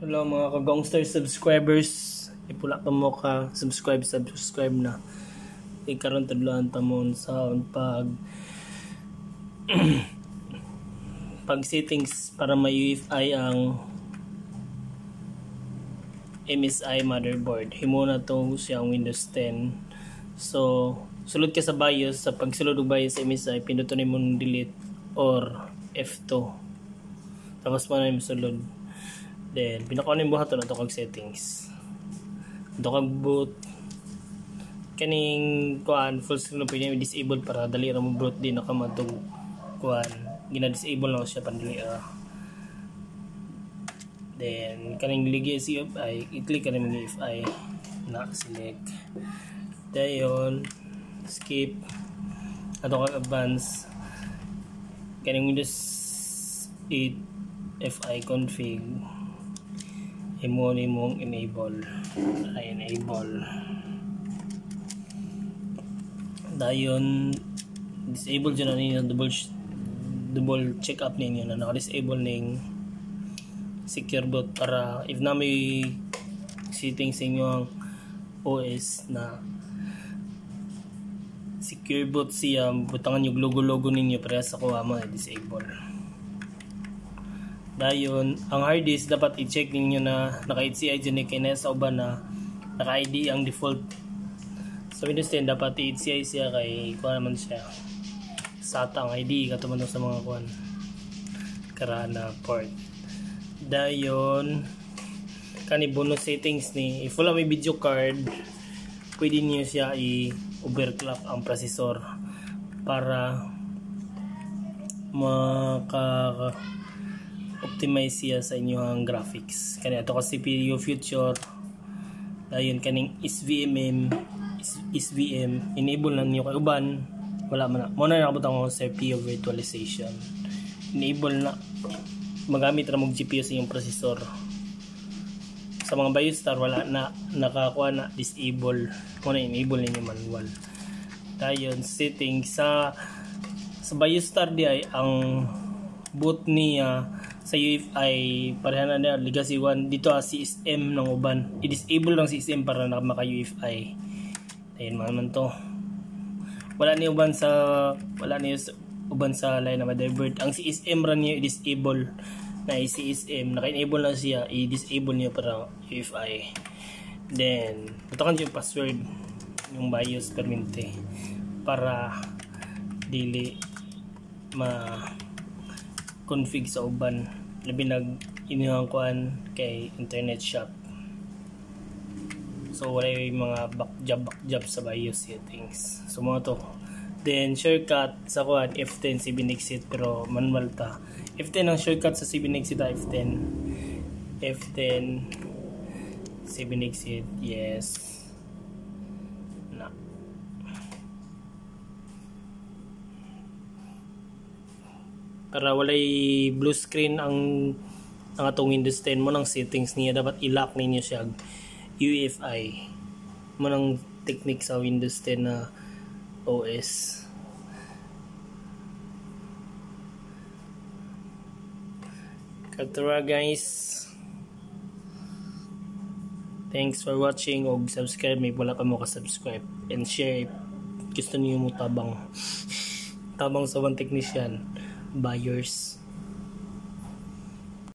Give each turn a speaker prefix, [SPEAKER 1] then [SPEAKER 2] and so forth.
[SPEAKER 1] Hello mga kagongster subscribers. Ipula ka mo ka subscribe na. Ikaron tadloan ta mo sa pag settings para may UEFI ang MSI motherboard. Himo na to siyang Windows 10. So sulod ka sa BIOS, sa pagsulod og BIOS sa MSI pinduton mo delete or F2. Tapos mo na yung sulod. Then pinakaon yung buhaton ato kag settings. Ato kag boot kaning kuan full screen pwede disable para dali ra mo boot din nakamatog kuan gina-disable na siya pandali ra. Then kaning ligi UEFI i-click ka ning UEFI na select. Dayon skip ato kag advance kaning Windows 8 FI config imo nimong enable dayon disable dyan na ninyo double check up ninyo na naka-disable ning secure boot para if na may settings sa inyo ang OS na secure boot siya butangan yung logo ninyo para sa kuha mo disable. Dayon, ang hard disk dapat i-check ninyo na naka-HCI dyan kaya sa uban na naka-ID ang default. Sa Windows 10 dapat i-HCI siya kay kuha naman siya SATA ang ID katuman sa mga kuhan karana port. Dayon, kani bonus settings ni if wala may video card pwede niyo siya i-overclock ang processor para optimize siya sa inyong graphics. Kani ato ka CPU future. Dayon kaning SVM enable na niyo kay uban wala man na. Mo na nakabutang ko CPU virtualization. Enable na magamit ra mo GPU sa inyong processor. Sa mga BIOS star wala na nakakuha na disable. Mo na enable ninyo manual. Dayon setting sa BIOS star di ay ang boot niya sa UEFI pareha na na legacy 1 dito CSM ng uban i-disable lang CSM para na maka UEFI. Ayun man to wala ni uban sa line na motherboard ang CSM ra niyo i-disable na CSM naka-enable na siya i-disable niyo para UEFI. Then butakan yung password yung BIOS permente para dili config sa uban labi inyong kuan kay internet shop. So wala yung mga backjab sa BIOS settings. So mga to. Then shortcut sa kuan F10 7 exit pero manual ta. F10 ang shortcut sa 7 exit F10 7 exit yes. Para walay blue screen ang atong Windows 10 mo nang settings niya dapat i-lock ninyo siya UEFI mo nang technique sa Windows 10 na OS. Katura guys, thanks for watching og subscribe may wala pa mo ka subscribe and share gusto niyo mo tabang sa one technician buyers.